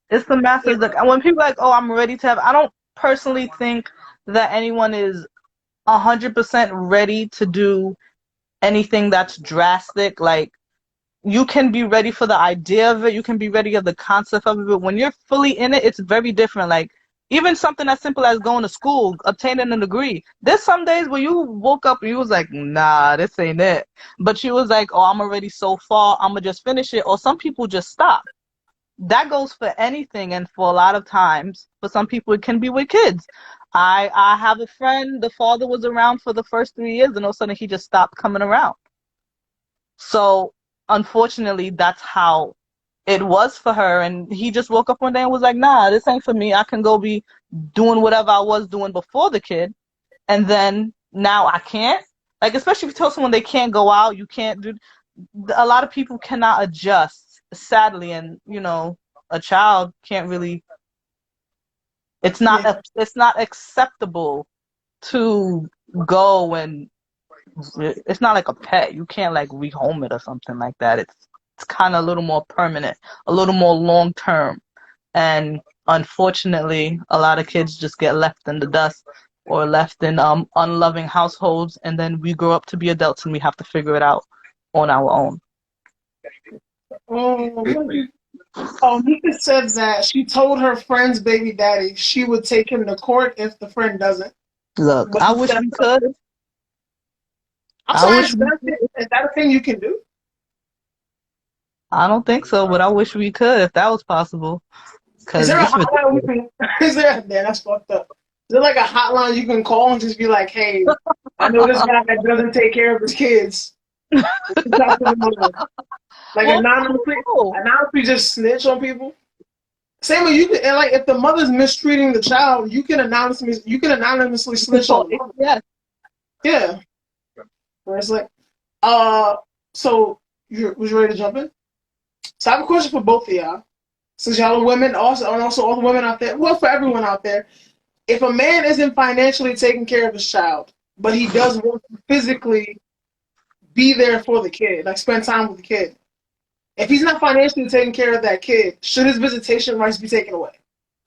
It's the yeah, massive. Like when people are like, oh, I'm ready to have. I don't personally think that anyone is 100% ready to do anything that's drastic. Like you can be ready for the idea of it. You can be ready of the concept of it. But when you're fully in it, it's very different. Like even something as simple as going to school, obtaining a degree. There's some days where you woke up and you was like, nah, this ain't it. But you was like, oh, I'm already so far. I'm gonna just finish it. Or some people just stop. That goes for anything, and for a lot of times, for some people, it can be with kids. I have a friend. The father was around for the first 3 years, and all of a sudden he just stopped coming around. So unfortunately, that's how it was for her. And he just woke up one day and was like, nah, this ain't for me. I can go be doing whatever I was doing before the kid. And then now I can't. Like, especially if you tell someone they can't go out, you can't do. A lot of people cannot adjust, sadly. And, a child can't really, yeah, it's not acceptable to go and it's not like a pet. You can't like rehome it or something like that. It's kind of a little more permanent, a little more long term. And unfortunately, a lot of kids just get left in the dust or left in unloving households, and then we grow up to be adults and we have to figure it out on our own. um, Nika said that she told her friend's baby daddy she would take him to court if the friend doesn't. Look, But I he wish said, we could. I'm I sorry, wish we could. is that a thing you can do? I don't think so, but I wish we could if that was possible. Is Because there a it's hotline we ridiculous. can? Is there? Yeah, that's fucked up. Is there like a hotline you can call and just be like, "Hey, I know this guy that doesn't take care of his kids." You talk to them like Well, people know. anonymously just snitch on people. Same way you can, and like if the mother's mistreating the child, you can anonymously snitch on Report the it. mother. Yes. Yeah, where it's like, so was you ready to jump in? So I have a question for both of y'all. Since y'all are women, also, and also all the women out there, well, for everyone out there, if a man isn't financially taking care of his child, but he does want to physically be there for the kid, like spend time with the kid, if he's not financially taking care of that kid, should his visitation rights be taken away?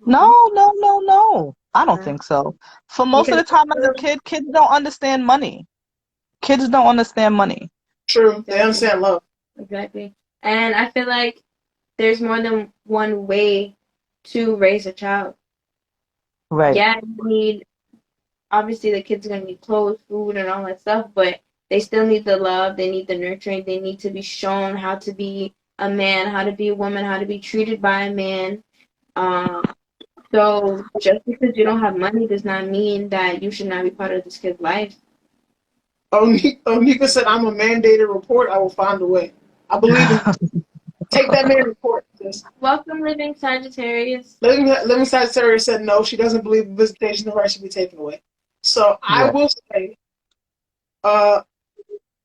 No, no, no, no. I don't Mm. think so. For most of Okay. the time as a kid, kids don't understand money. Kids don't understand money. True, they Exactly. understand love. Exactly. And I feel like there's more than one way to raise a child. Right. Yeah, you need, obviously the kids are gonna need clothes, food, and all that stuff, but they still need the love, they need the nurturing, they need to be shown how to be a man, how to be a woman, how to be treated by a man. Um, so just because you don't have money does not mean that you should not be part of this kid's life. Onika said, "I'm a mandated report. I will find a way." I believe in. Take that man to court. Welcome, living Sagittarius. Living Sagittarius said no, she doesn't believe visitation rights should be taken away. So I will say,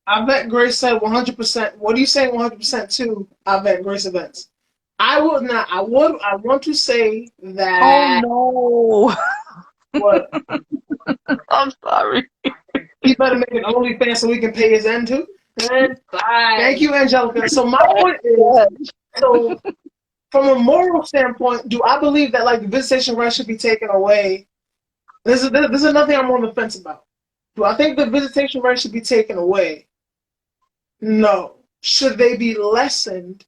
Yvette Grace said 100%. What are you saying 100% to Yvette Grace events? I would not. I want to say that. Oh no! What? I'm sorry. He better make an OnlyFans so we can pay his end too. Goodbye. Thank you, Angelica. So my point is, so from a moral standpoint, do I believe that like the visitation rights should be taken away? This is another thing I'm on the fence about. Do I think the visitation rights should be taken away? No. Should they be lessened?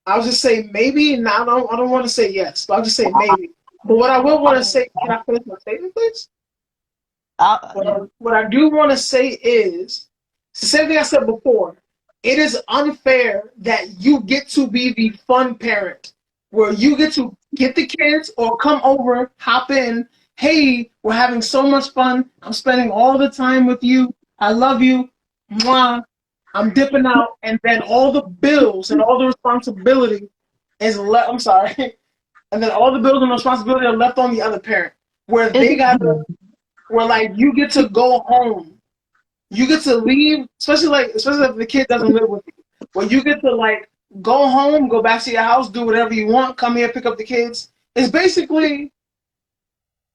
I'll just say maybe. Now I don't want to say yes, but I'll just say maybe. But what I will want to say, can I finish my statement, please? What I do want to say is, it's the same thing I said before. It is unfair that you get to be the fun parent, where you get to get the kids or come over, hop in. Hey, we're having so much fun. I'm spending all the time with you. I love you. Mwah. I'm dipping out, and then all the bills and all the responsibility is left. I'm sorry. And then all the bills and responsibility are left on the other parent, where they got to, where like you get to go home, you get to leave, especially if the kid doesn't live with you, where you get to like go home, go back to your house, do whatever you want, come here, pick up the kids. It's basically,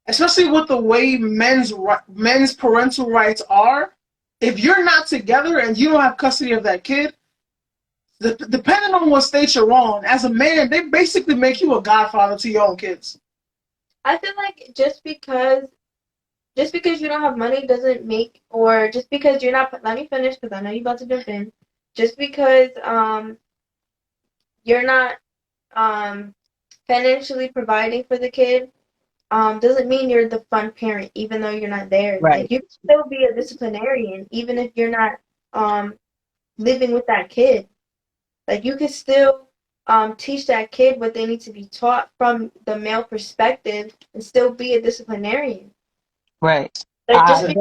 especially with the way men's parental rights are, if you're not together and you don't have custody of that kid, depending on what state you're on, as a man, they basically make you a godfather to your own kids. I feel like just because you don't have money doesn't make, or just because you're not, let me finish because I know you're about to jump in. Just because you're not financially providing for the kid doesn't mean you're the fun parent, even though you're not there. Right. Like, you can still be a disciplinarian, even if you're not living with that kid. Like, you can still teach that kid what they need to be taught from the male perspective and still be a disciplinarian. Right. Like,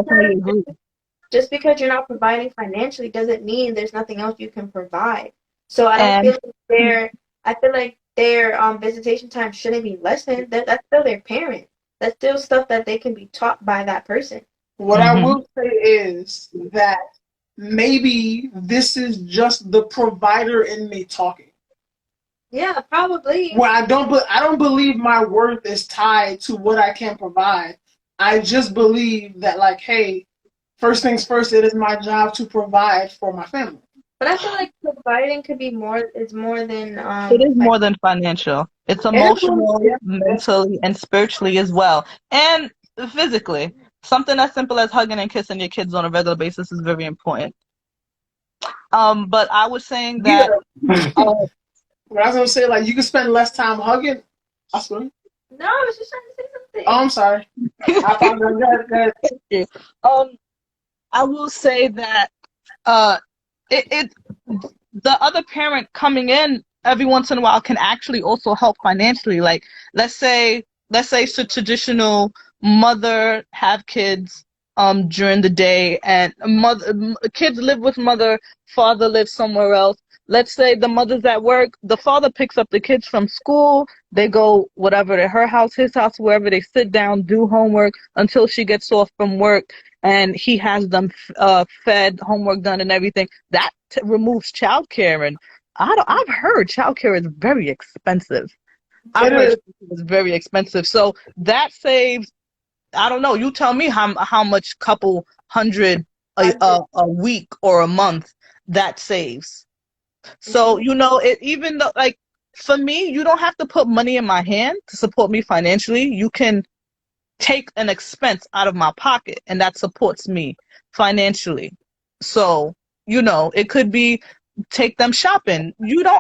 just because you're not providing financially doesn't mean there's nothing else you can provide. So I feel like their visitation time shouldn't be lessened. That's still their parent. That's still stuff that they can be taught by that person. What I will say is that maybe this is just the provider in me talking. Yeah, probably. Well, I don't believe my worth is tied to what I can provide. I just believe that, like, hey, first things first, it is my job to provide for my family. But I feel like providing could be more. It's more than. It is more than financial. It's emotional, mentally, and spiritually as well, and physically. Something as simple as hugging and kissing your kids on a regular basis is very important. But I was saying that. I was gonna say, like, you can spend less time hugging. I swear. No, I was just trying to say something. Oh, I'm sorry. I will say that the other parent coming in every once in a while can actually also help financially. Like, let's say traditional mother have kids during the day, and kids live with mother, father lives somewhere else. Let's say the mother's at work, the father picks up the kids from school, they go whatever to her house, his house, wherever, they sit down, do homework until she gets off from work, and he has them fed, homework done, and everything. That removes childcare, and I've heard childcare is very expensive. It's very expensive, so that saves. I don't know. You tell me how much couple hundred a week or a month that saves. So, even though, like, for me, you don't have to put money in my hand to support me financially. You can take an expense out of my pocket, and that supports me financially. So, it could be take them shopping.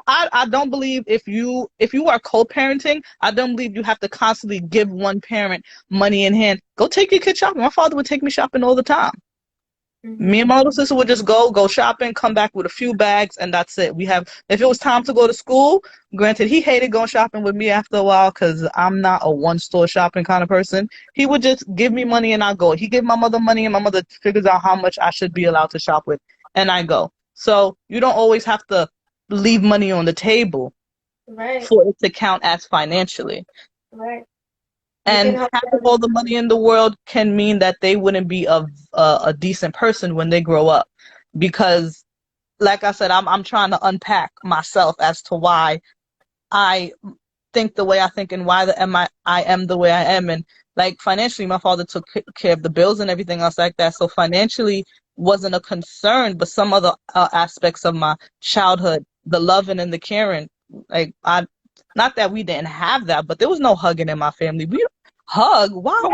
I don't believe if you are co-parenting, I don't believe you have to constantly give one parent money in hand. Go take your kid shopping. My father would take me shopping all the time. Me and my little sister would just go shopping, come back with a few bags, and that's it. If it was time to go to school, granted, he hated going shopping with me after a while because I'm not a one-store shopping kind of person. He would just give me money and I'll go. He give my mother money and my mother figures out how much I should be allowed to shop with, and I go. So you don't always have to leave money on the table Right. for it to count as financially. Right. And having all the money in the world can mean that they wouldn't be a decent person when they grow up. Because, like I said, I'm trying to unpack myself as to why I think the way I think and why I am the way I am. And like financially, my father took care of the bills and everything else like that. So financially wasn't a concern, but some other aspects of my childhood, the loving and the caring, like not that we didn't have that, but there was no hugging in my family. We hug. Why are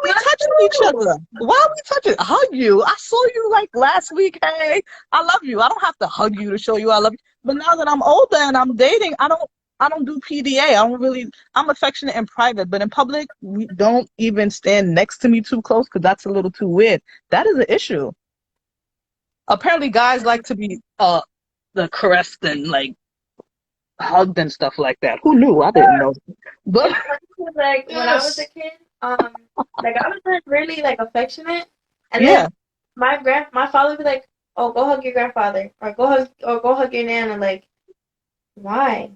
we touching each other? Why are we touching? Hug you. I saw you like last week. Hey, I love you. I don't have to hug you to show you I love you. But now that I'm older and I'm dating, I don't do PDA. I'm affectionate in private, but in public, we don't even stand next to me too close because that's a little too weird. That is an issue. Apparently, guys like to be the caressed and like hugged and stuff like that. Who knew? I didn't know. But like when I was a kid, like I was like really like affectionate, and then my father would be like, "Oh, go hug your grandfather, or go hug your nana." Like, why?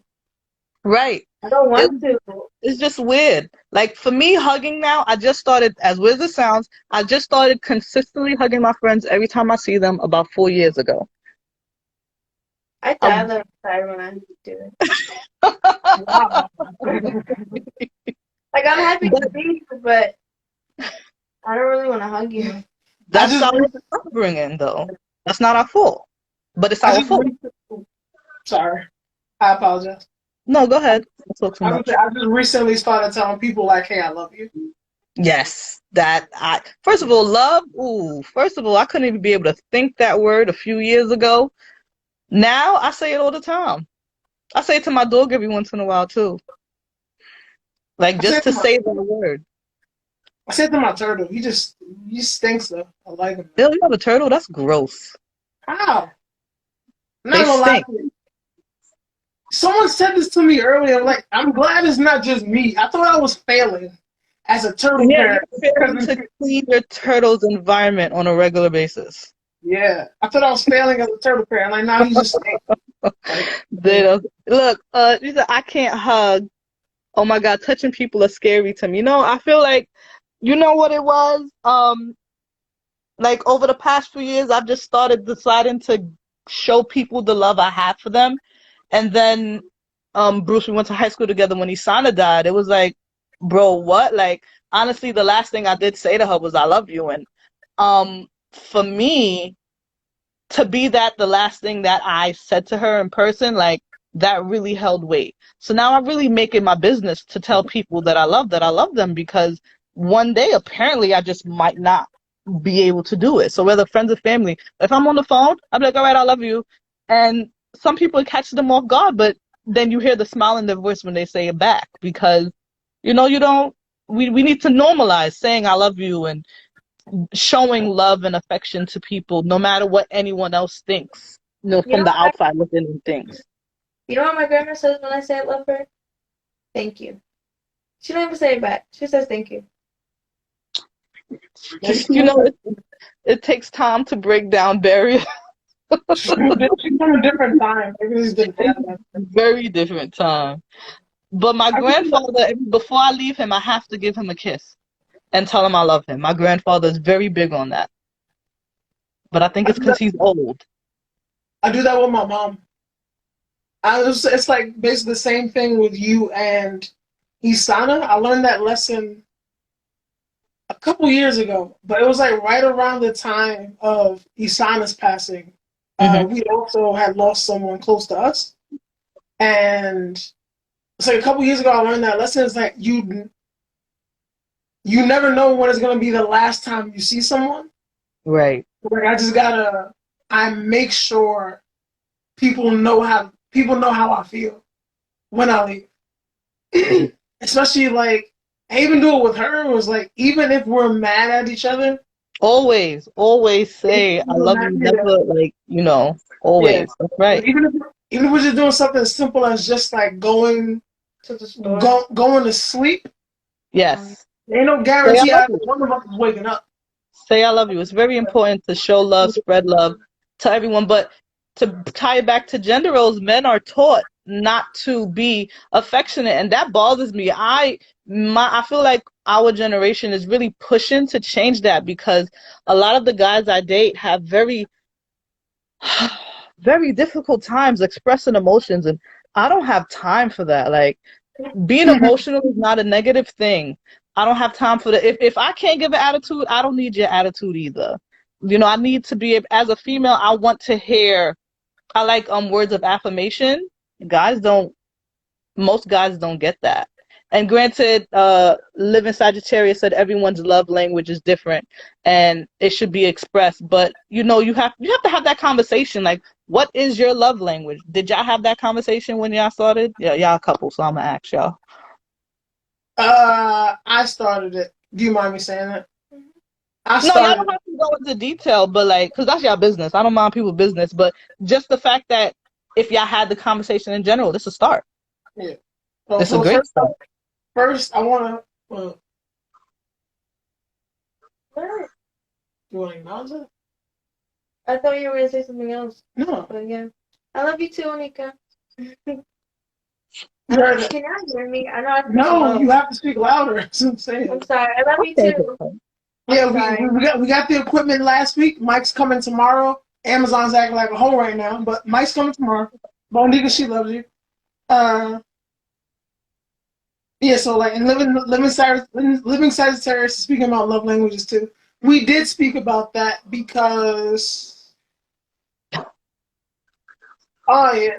Right. I don't want to. It's just weird. Like for me, hugging now, I just started, as weird as it sounds, I just started consistently hugging my friends every time I see them about 4 years ago. I die a little tired when I do it. Wow. Like I'm happy to be here, but I don't really want to hug you. That's our upbringing, though. That's not our fault, but it's our fault. Sorry, I apologize. No, go ahead. I just recently started telling people like, "Hey, I love you." Yes, first of all, love. Ooh, first of all, I couldn't even be able to think that word a few years ago. Now I say it all the time. I say it to my dog every once in a while too. Like just to say the word. I said to my turtle, he stinks though. I like him. You have a turtle? That's gross. How? They stink. Someone said this to me earlier. Like, I'm glad it's not just me. I thought I was failing as a turtle parent. Failing to clean your turtle's environment on a regular basis. Yeah, I thought I was failing as a turtle parent. Like, now you just look. You said I can't hug. Oh my God, touching people are scary to me. You know, I feel like, you know what it was? Like over the past few years, I've just started deciding to show people the love I have for them. And then, Bruce, we went to high school together when Isana died. It was like, bro, what? Like, honestly, the last thing I did say to her was, I love you. And, for me, to be the last thing that I said to her in person, like, that really held weight. So now I really make it my business to tell people that I love them, because one day, apparently, I just might not be able to do it. So whether friends or family, if I'm on the phone, I'm like, all right, I love you. And some people catch them off guard, but then you hear the smile in their voice when they say it back, because, you know, we need to normalize saying I love you and showing love and affection to people, no matter what anyone else thinks, from the outside looking in things. You know what my grandma says when I say I love her? Thank you. She don't even say it back. She says thank you. Just, it takes time to break down barriers. She's on a different time. Very different time. But my grandfather, before I leave him, I have to give him a kiss and tell him I love him. My grandfather is very big on that. But I think it's because he's old. I do that with my mom. It's like basically the same thing with you and Isana. I learned that lesson a couple years ago, but it was like right around the time of Isana's passing. We also had lost someone close to us, and it's like a couple years ago I learned that lesson. It's like you never know when it's gonna be the last time you see someone. Right. Like I make sure people know how I feel when I leave. Especially like I even do it with her. It was like, even if we're mad at each other, always say I love you. Never always. Yeah. That's right. Even if we're just doing something as simple as just like going to the store, going to sleep. Yes. There ain't no guarantee one of us is waking up. Say I love you. It's very important to show love, spread love to everyone. But to tie it back to gender roles, men are taught not to be affectionate, and that bothers me. I feel like our generation is really pushing to change that, because a lot of the guys I date have very very difficult times expressing emotions, and I don't have time for that. Like, being emotional is not a negative thing. I don't have time for that. If I can't give an attitude, I don't need your attitude either. I need to be, as a female, I want to hear, I like words of affirmation. Most guys don't get that. And granted, Living Sagittarius said everyone's love language is different and it should be expressed. But you have to have that conversation. Like, what is your love language? Did y'all have that conversation when y'all started? Yeah, y'all a couple, so I'm gonna ask y'all. I started it. Do you mind me saying that? No, y'all don't have to go into detail, but because that's y'all business. I don't mind people's business, but just the fact that if y'all had the conversation in general, this is a start. Yeah. It's a great start. First, I want to. You want to acknowledge it? I thought you were going to say something else. No. But yeah. I love you too, Onika. Can you hear me? I know. No, you have to speak louder. That's what I'm saying. I'm sorry. I love you too. Yeah, we got the equipment last week. Mike's coming tomorrow. Amazon's acting like a hole right now, but Mike's coming tomorrow. Monica, she loves you. Yeah, so like in Living Sagittarius, speaking about love languages too. We did speak about that because I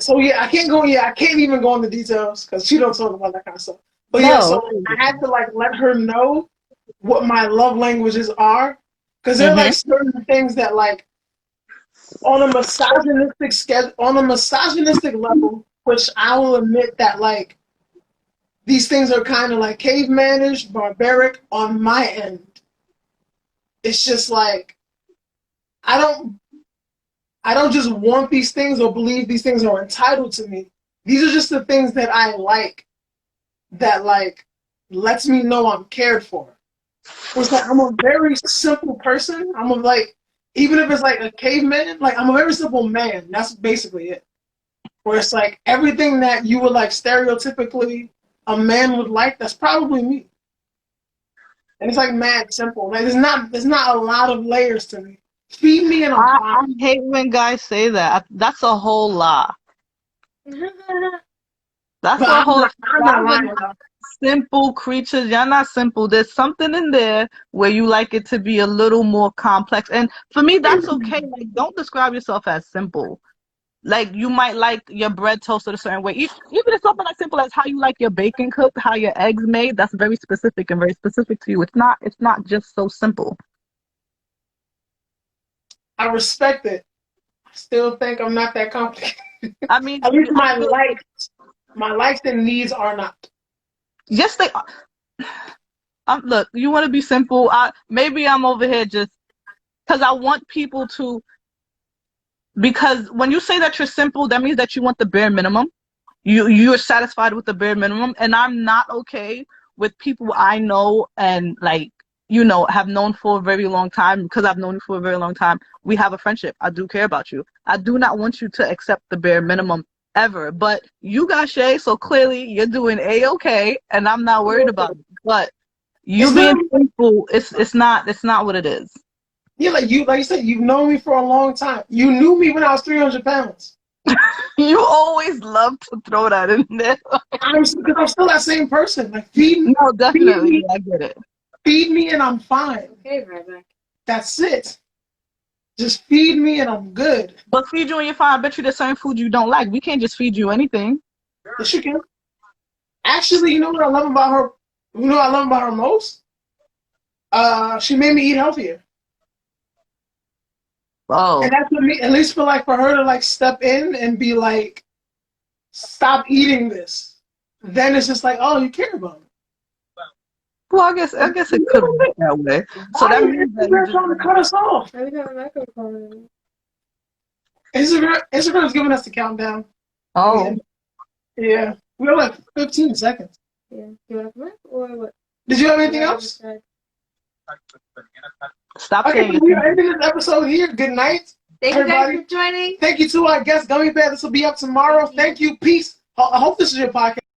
can't even go into details because she don't talk about that kind of stuff. But so I had to like let her know what my love languages are, because there are like certain things that like on a misogynistic level, which I will admit that like these things are kind of like cavemanish, barbaric on my end. It's just like I don't just want these things or believe these things are entitled to me. These are just the things that I like, that like lets me know I'm cared for. It's like I'm a very simple person. Even if it's like a caveman, like I'm a very simple man. That's basically it. Where it's like everything that you would like stereotypically a man would like, that's probably me. And it's like mad simple. Like there's not a lot of layers to me. Feed me and I hate when guys say that. That's a whole lie. That's a whole simple creatures. You're not simple. There's something in there where you like it to be a little more complex. And for me, that's okay. Like, don't describe yourself as simple. Like, you might like your bread toasted a certain way. Even if something as simple as how you like your bacon cooked, how your eggs made, that's very specific and very specific to you. It's not just so simple. I respect it. I still think I'm not that complicated. I mean, at least my likes and needs are not. Yes, they are. Look, you want to be simple. Maybe I'm over here just because I want people to. Because when you say that you're simple, that means that you want the bare minimum. You're satisfied with the bare minimum, and I'm not okay with people I know and have known for a very long time. Because I've known you for a very long time, we have a friendship. I do care about you. I do not want you to accept the bare minimum ever. But you got Shay, so clearly you're doing A-okay, and I'm not worried about it. But you being simple, it's not what it is. Yeah, like you said, you've known me for a long time. You knew me when I was 300 pounds. You always love to throw that in there. Because I'm still that same person. Like, feed me. No, definitely. I get it. Feed me and I'm fine. Okay, right back. That's it. Just feed me and I'm good. But feed you and you're fine. I bet you there's certain food you don't like. We can't just feed you anything. Yes, you can. Actually, you know what I love about her? You know what I love about her most? She made me eat healthier. Oh. And that's what me, at least for her to like step in and be like, stop eating this. Then it's just like, oh, you care about me. Well, I guess it could be that way. So that means that you're trying to cut us off. Instagram's giving us the countdown. Oh. Yeah. We have like 15 seconds. Yeah. You want to come back or what? Did you have anything else? Stop saying. Okay, we're ending this episode here. Good night. Thank you everybody. guys for joining. Thank you to our guest, Gummy Bear. This will be up tomorrow. Thank you. Peace. I hope this is your podcast.